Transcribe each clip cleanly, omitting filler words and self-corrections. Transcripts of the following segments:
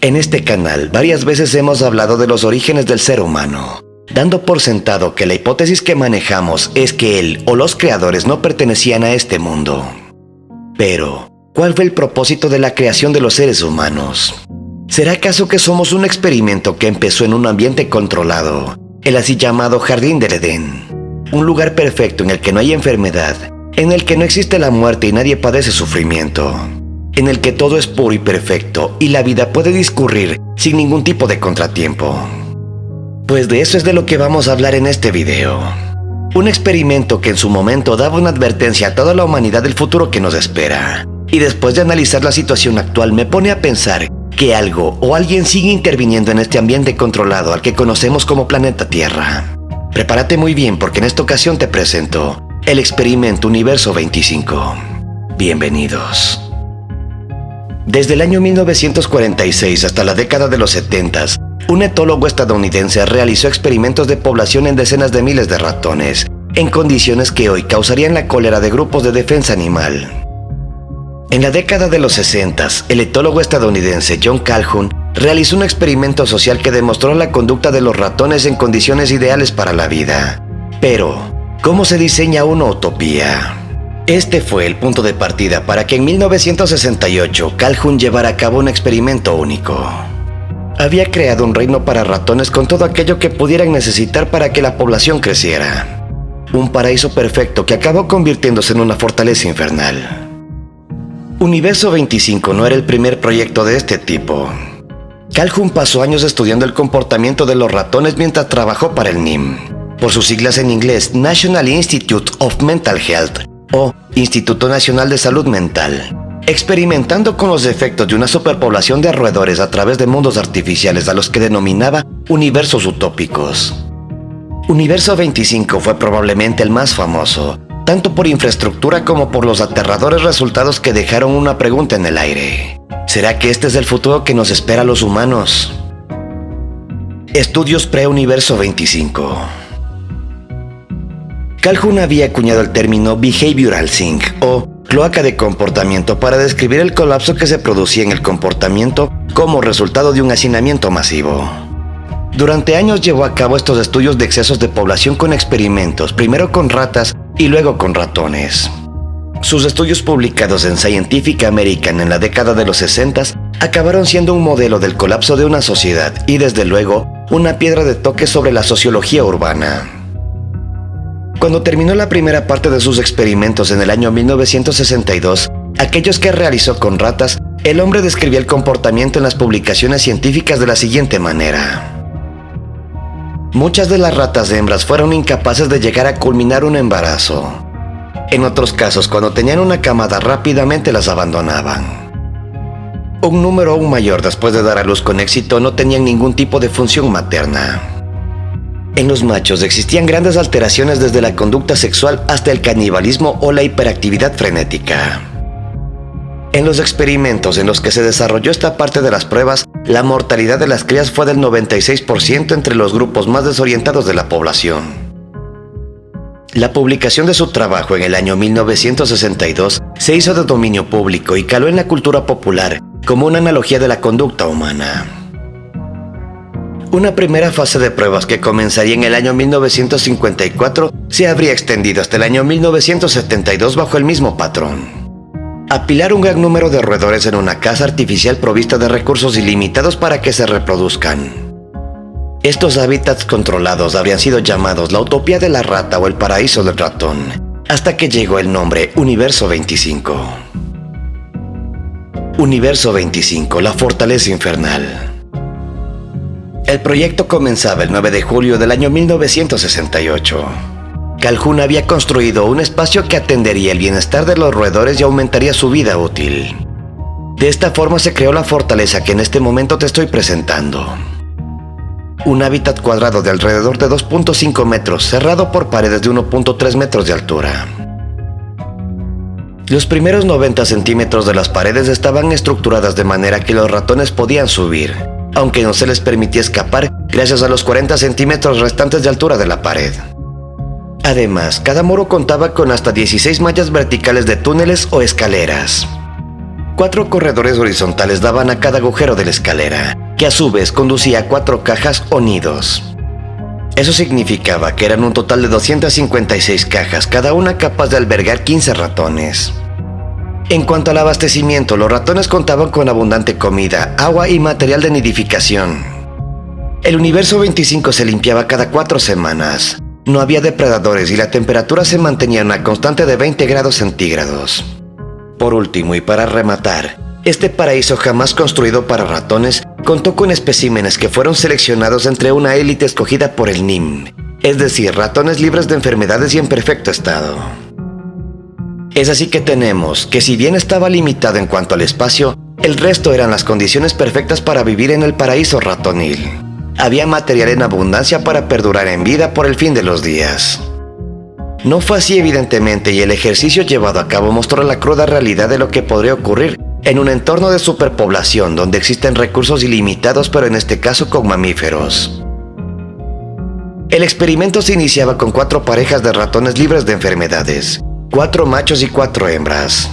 En este canal varias veces hemos hablado de los orígenes del ser humano, dando por sentado que la hipótesis que manejamos es que él o los creadores no pertenecían a este mundo. Pero, ¿cuál fue el propósito de la creación de los seres humanos? ¿Será acaso que somos un experimento que empezó en un ambiente controlado, el así llamado Jardín del Edén? Un lugar perfecto en el que no hay enfermedad, en el que no existe la muerte y nadie padece sufrimiento, en el que todo es puro y perfecto y la vida puede discurrir sin ningún tipo de contratiempo. Pues de eso es de lo que vamos a hablar en este video. Un experimento que en su momento daba una advertencia a toda la humanidad del futuro que nos espera. Y después de analizar la situación actual me pone a pensar que algo o alguien sigue interviniendo en este ambiente controlado al que conocemos como planeta Tierra. Prepárate muy bien porque en esta ocasión te presento el experimento Universo 25. Bienvenidos. Desde el año 1946 hasta la década de los 70, un etólogo estadounidense realizó experimentos de población en decenas de miles de ratones, en condiciones que hoy causarían la cólera de grupos de defensa animal. En la década de los 60, el etólogo estadounidense John Calhoun realizó un experimento social que demostró la conducta de los ratones en condiciones ideales para la vida. Pero, ¿cómo se diseña una utopía? Este fue el punto de partida para que en 1968 Calhoun llevara a cabo un experimento único. Había creado un reino para ratones con todo aquello que pudieran necesitar para que la población creciera. Un paraíso perfecto que acabó convirtiéndose en una fortaleza infernal. Universo 25 no era el primer proyecto de este tipo. Calhoun pasó años estudiando el comportamiento de los ratones mientras trabajó para el NIM, por sus siglas en inglés National Institute of Mental Health, o Instituto Nacional de Salud Mental, experimentando con los efectos de una superpoblación de roedores a través de mundos artificiales a los que denominaba universos utópicos. Universo 25 fue probablemente el más famoso, tanto por infraestructura como por los aterradores resultados que dejaron una pregunta en el aire. ¿Será que este es el futuro que nos espera a los humanos? Estudios pre-Universo 25. Calhoun había acuñado el término Behavioral Sink o cloaca de comportamiento para describir el colapso que se producía en el comportamiento como resultado de un hacinamiento masivo. Durante años llevó a cabo estos estudios de excesos de población con experimentos, primero con ratas y luego con ratones. Sus estudios publicados en Scientific American en la década de los 60 acabaron siendo un modelo del colapso de una sociedad y desde luego una piedra de toque sobre la sociología urbana. Cuando terminó la primera parte de sus experimentos en el año 1962, aquellos que realizó con ratas, el hombre describía el comportamiento en las publicaciones científicas de la siguiente manera. Muchas de las ratas hembras fueron incapaces de llegar a culminar un embarazo. En otros casos, cuando tenían una camada, rápidamente las abandonaban. Un número aún mayor, después de dar a luz con éxito, no tenían ningún tipo de función materna. En los machos existían grandes alteraciones desde la conducta sexual hasta el canibalismo o la hiperactividad frenética. En los experimentos en los que se desarrolló esta parte de las pruebas, la mortalidad de las crías fue del 96% entre los grupos más desorientados de la población. La publicación de su trabajo en el año 1962 se hizo de dominio público y caló en la cultura popular como una analogía de la conducta humana. Una primera fase de pruebas que comenzaría en el año 1954 se habría extendido hasta el año 1972 bajo el mismo patrón. Apilar un gran número de roedores en una casa artificial provista de recursos ilimitados para que se reproduzcan. Estos hábitats controlados habrían sido llamados la utopía de la rata o el paraíso del ratón, hasta que llegó el nombre Universo 25. Universo 25, la fortaleza infernal. El proyecto comenzaba el 9 de julio del año 1968. Calhoun había construido un espacio que atendería el bienestar de los roedores y aumentaría su vida útil. De esta forma se creó la fortaleza que en este momento te estoy presentando. Un hábitat cuadrado de alrededor de 2.5 metros, cerrado por paredes de 1.3 metros de altura. Los primeros 90 centímetros de las paredes estaban estructuradas de manera que los ratones podían subir, aunque no se les permitía escapar gracias a los 40 centímetros restantes de altura de la pared. Además, cada muro contaba con hasta 16 mallas verticales de túneles o escaleras. 4 corredores horizontales daban a cada agujero de la escalera, que a su vez conducía a 4 cajas o nidos. Eso significaba que eran un total de 256 cajas, cada una capaz de albergar 15 ratones. En cuanto al abastecimiento, los ratones contaban con abundante comida, agua y material de nidificación. El universo 25 se limpiaba cada 4 semanas. No había depredadores y la temperatura se mantenía en una constante de 20 grados centígrados. Por último, y para rematar, este paraíso jamás construido para ratones contó con especímenes que fueron seleccionados entre una élite escogida por el NIM, es decir, ratones libres de enfermedades y en perfecto estado. Es así que tenemos que, si bien estaba limitado en cuanto al espacio, el resto eran las condiciones perfectas para vivir en el paraíso ratonil. Había material en abundancia para perdurar en vida por el fin de los días. No fue así evidentemente, y el ejercicio llevado a cabo mostró la cruda realidad de lo que podría ocurrir en un entorno de superpoblación donde existen recursos ilimitados, pero en este caso con mamíferos. El experimento se iniciaba con 4 parejas de ratones libres de enfermedades, 4 machos y 4 hembras.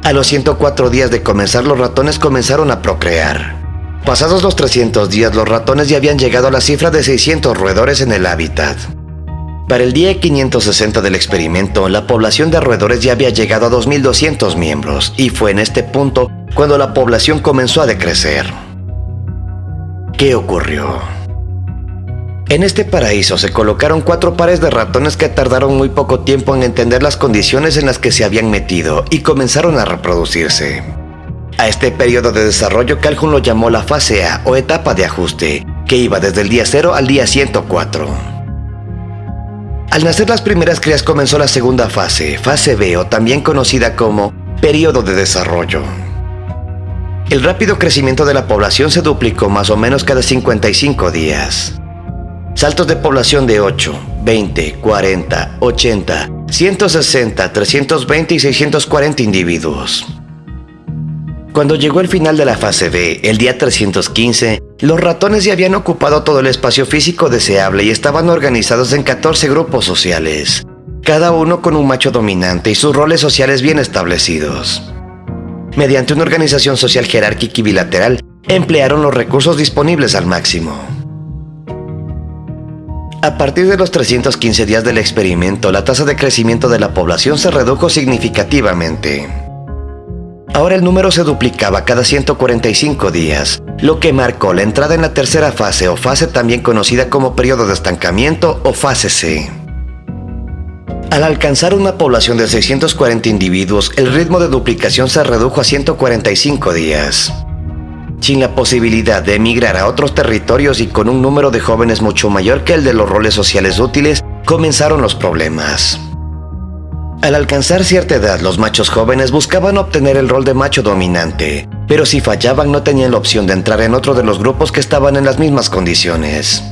A los 104 días de comenzar, los ratones comenzaron a procrear. Pasados los 300 días, los ratones ya habían llegado a la cifra de 600 roedores en el hábitat. Para el día 560 del experimento, la población de roedores ya había llegado a 2.200 miembros, y fue en este punto cuando la población comenzó a decrecer. ¿Qué ocurrió? En este paraíso se colocaron 4 pares de ratones que tardaron muy poco tiempo en entender las condiciones en las que se habían metido y comenzaron a reproducirse. A este periodo de desarrollo Calhoun lo llamó la fase A o etapa de ajuste, que iba desde el día 0 al día 104. Al nacer las primeras crías comenzó la segunda fase, fase B, o también conocida como periodo de desarrollo. El rápido crecimiento de la población se duplicó más o menos cada 55 días. Saltos de población de 8, 20, 40, 80, 160, 320 y 640 individuos. Cuando llegó el final de la fase B, el día 315, los ratones ya habían ocupado todo el espacio físico deseable y estaban organizados en 14 grupos sociales, cada uno con un macho dominante y sus roles sociales bien establecidos. Mediante una organización social jerárquica y bilateral, emplearon los recursos disponibles al máximo. A partir de los 315 días del experimento, la tasa de crecimiento de la población se redujo significativamente. Ahora el número se duplicaba cada 145 días, lo que marcó la entrada en la tercera fase o fase también conocida como periodo de estancamiento o fase C. Al alcanzar una población de 640 individuos, el ritmo de duplicación se redujo a 145 días. Sin la posibilidad de emigrar a otros territorios y con un número de jóvenes mucho mayor que el de los roles sociales útiles, comenzaron los problemas. Al alcanzar cierta edad, los machos jóvenes buscaban obtener el rol de macho dominante, pero si fallaban no tenían la opción de entrar en otro de los grupos que estaban en las mismas condiciones.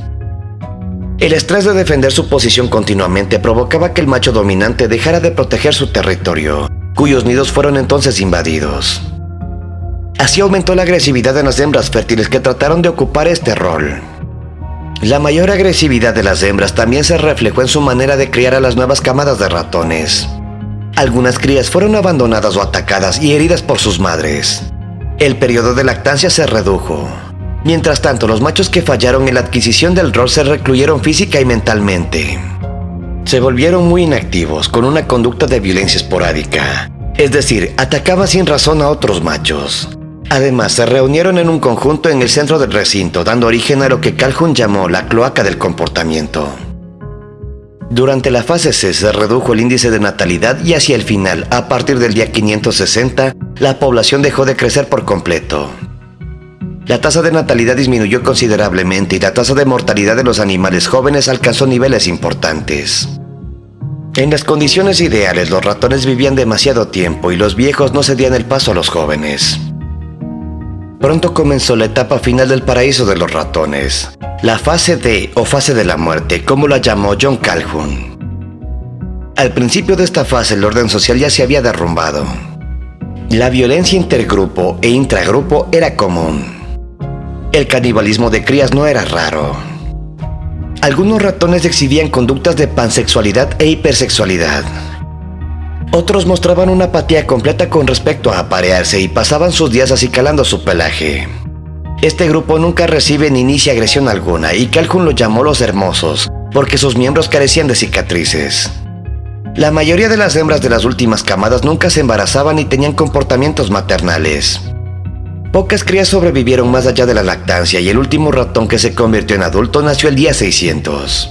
El estrés de defender su posición continuamente provocaba que el macho dominante dejara de proteger su territorio, cuyos nidos fueron entonces invadidos. Así aumentó la agresividad en las hembras fértiles que trataron de ocupar este rol. La mayor agresividad de las hembras también se reflejó en su manera de criar a las nuevas camadas de ratones. Algunas crías fueron abandonadas o atacadas y heridas por sus madres. El periodo de lactancia se redujo. Mientras tanto, los machos que fallaron en la adquisición del rol se recluyeron física y mentalmente. Se volvieron muy inactivos, con una conducta de violencia esporádica, es decir, atacaban sin razón a otros machos. Además, se reunieron en un conjunto en el centro del recinto, dando origen a lo que Calhoun llamó la cloaca del comportamiento. Durante la fase C se redujo el índice de natalidad y hacia el final, a partir del día 560, la población dejó de crecer por completo. La tasa de natalidad disminuyó considerablemente y la tasa de mortalidad de los animales jóvenes alcanzó niveles importantes. En las condiciones ideales, los ratones vivían demasiado tiempo y los viejos no cedían el paso a los jóvenes. Pronto comenzó la etapa final del paraíso de los ratones, la fase D o fase de la muerte, como la llamó John Calhoun. Al principio de esta fase el orden social ya se había derrumbado. La violencia intergrupo e intragrupo era común. El canibalismo de crías no era raro. Algunos ratones exhibían conductas de pansexualidad e hipersexualidad. Otros mostraban una apatía completa con respecto a aparearse y pasaban sus días acicalando su pelaje. Este grupo nunca recibe ni inicia agresión alguna, y Calhoun los llamó los hermosos, porque sus miembros carecían de cicatrices. La mayoría de las hembras de las últimas camadas nunca se embarazaban y tenían comportamientos maternales. Pocas crías sobrevivieron más allá de la lactancia, y el último ratón que se convirtió en adulto nació el día 600.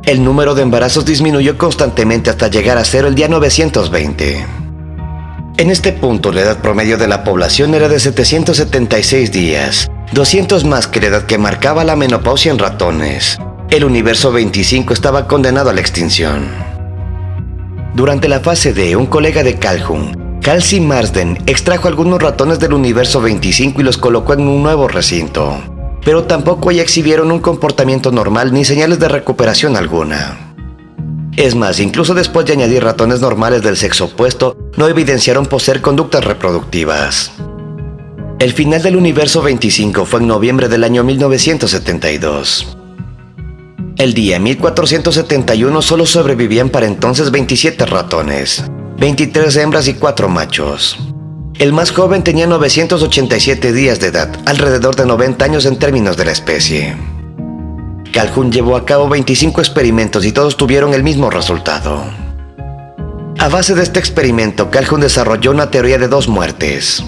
El número de embarazos disminuyó constantemente hasta llegar a cero el día 920. En este punto, la edad promedio de la población era de 776 días, 200 más que la edad que marcaba la menopausia en ratones. El universo 25 estaba condenado a la extinción. Durante la fase D, un colega de Calhoun, Cal C. Marsden, extrajo algunos ratones del universo 25 y los colocó en un nuevo recinto. Pero tampoco ya exhibieron un comportamiento normal ni señales de recuperación alguna. Es más, incluso después de añadir ratones normales del sexo opuesto, no evidenciaron poseer conductas reproductivas. El final del universo 25 fue en noviembre del año 1972. El día 1471 solo sobrevivían para entonces 27 ratones, 23 hembras y 4 machos. El más joven tenía 987 días de edad, alrededor de 90 años en términos de la especie. Calhoun llevó a cabo 25 experimentos y todos tuvieron el mismo resultado. A base de este experimento, Calhoun desarrolló una teoría de 2 muertes.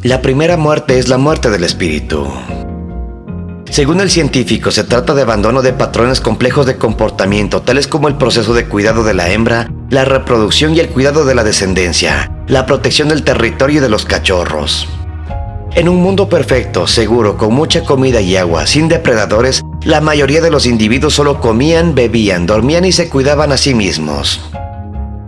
La primera muerte es la muerte del espíritu. Según el científico, se trata de abandono de patrones complejos de comportamiento, tales como el proceso de cuidado de la hembra, la reproducción y el cuidado de la descendencia, la protección del territorio y de los cachorros. En un mundo perfecto, seguro, con mucha comida y agua, sin depredadores, la mayoría de los individuos solo comían, bebían, dormían y se cuidaban a sí mismos.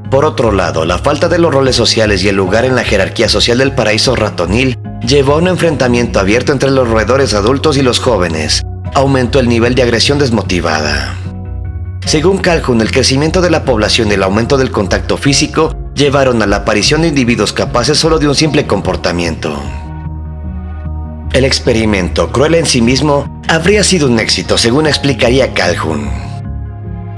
Por otro lado, la falta de los roles sociales y el lugar en la jerarquía social del paraíso ratonil llevó a un enfrentamiento abierto entre los roedores adultos y los jóvenes. Aumentó el nivel de agresión desmotivada. Según Calhoun, el crecimiento de la población y el aumento del contacto físico llevaron a la aparición de individuos capaces solo de un simple comportamiento. El experimento, cruel en sí mismo, habría sido un éxito, según explicaría Calhoun.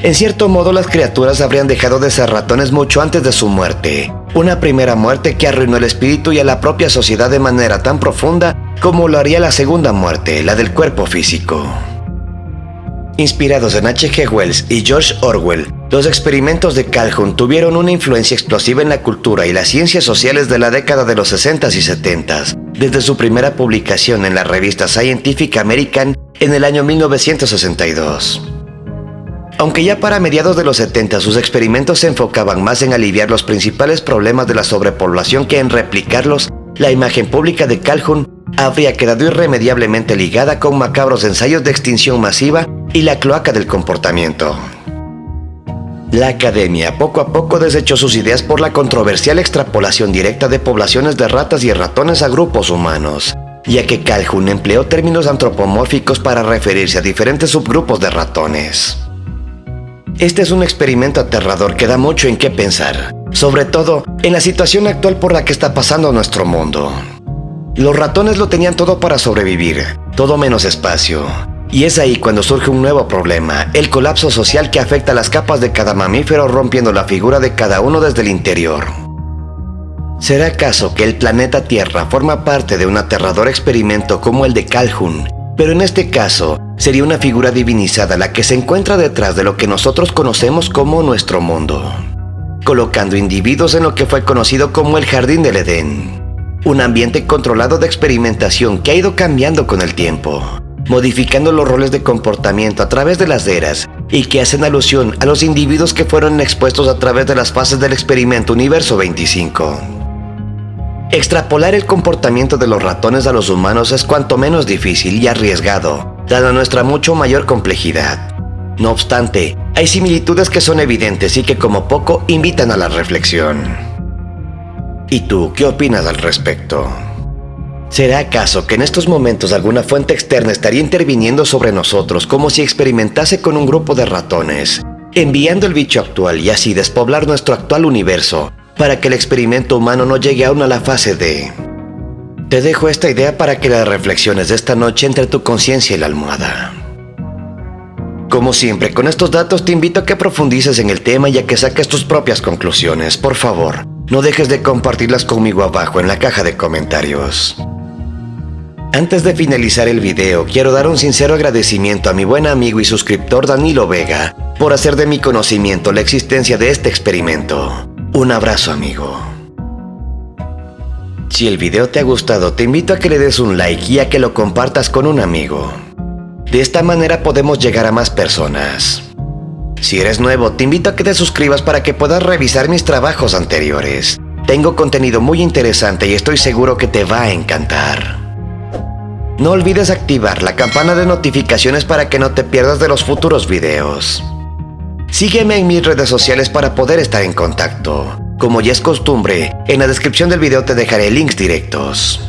En cierto modo, las criaturas habrían dejado de ser ratones mucho antes de su muerte. Una primera muerte que arruinó el espíritu y a la propia sociedad de manera tan profunda como lo haría la segunda muerte, la del cuerpo físico. Inspirados en H.G. Wells y George Orwell, los experimentos de Calhoun tuvieron una influencia explosiva en la cultura y las ciencias sociales de la década de los 60s y 70s, desde su primera publicación en la revista Scientific American en el año 1962. Aunque ya para mediados de los 70 sus experimentos se enfocaban más en aliviar los principales problemas de la sobrepoblación que en replicarlos, la imagen pública de Calhoun habría quedado irremediablemente ligada con macabros ensayos de extinción masiva y la cloaca del comportamiento. La academia poco a poco desechó sus ideas por la controversial extrapolación directa de poblaciones de ratas y ratones a grupos humanos, ya que Calhoun empleó términos antropomórficos para referirse a diferentes subgrupos de ratones. Este es un experimento aterrador que da mucho en qué pensar, sobre todo en la situación actual por la que está pasando nuestro mundo. Los ratones lo tenían todo para sobrevivir, todo menos espacio. Y es ahí cuando surge un nuevo problema, el colapso social que afecta a las capas de cada mamífero rompiendo la figura de cada uno desde el interior. ¿Será acaso que el planeta Tierra forma parte de un aterrador experimento como el de Calhoun? Pero en este caso, sería una figura divinizada la que se encuentra detrás de lo que nosotros conocemos como nuestro mundo, colocando individuos en lo que fue conocido como el Jardín del Edén, un ambiente controlado de experimentación que ha ido cambiando con el tiempo, modificando los roles de comportamiento a través de las eras y que hacen alusión a los individuos que fueron expuestos a través de las fases del experimento Universo 25. Extrapolar el comportamiento de los ratones a los humanos es cuanto menos difícil y arriesgado, dada nuestra mucho mayor complejidad. No obstante, hay similitudes que son evidentes y que como poco invitan a la reflexión. ¿Y tú qué opinas al respecto? ¿Será acaso que en estos momentos alguna fuente externa estaría interviniendo sobre nosotros como si experimentase con un grupo de ratones, enviando el bicho actual y así despoblar nuestro actual universo, para que el experimento humano no llegue aún a la fase D? Te dejo esta idea para que la reflexiones de esta noche entre tu conciencia y la almohada. Como siempre, con estos datos te invito a que profundices en el tema y a que saques tus propias conclusiones. Por favor, no dejes de compartirlas conmigo abajo en la caja de comentarios. Antes de finalizar el video, quiero dar un sincero agradecimiento a mi buen amigo y suscriptor Danilo Vega por hacer de mi conocimiento la existencia de este experimento. Un abrazo, amigo. Si el video te ha gustado, te invito a que le des un like y a que lo compartas con un amigo. De esta manera podemos llegar a más personas. Si eres nuevo, te invito a que te suscribas para que puedas revisar mis trabajos anteriores. Tengo contenido muy interesante y estoy seguro que te va a encantar. No olvides activar la campana de notificaciones para que no te pierdas de los futuros videos. Sígueme en mis redes sociales para poder estar en contacto. Como ya es costumbre, en la descripción del video te dejaré links directos.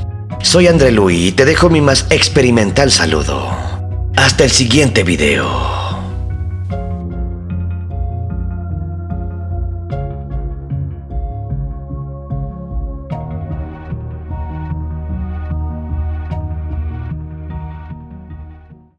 Soy André Luis y te dejo mi más experimental saludo. Hasta el siguiente video.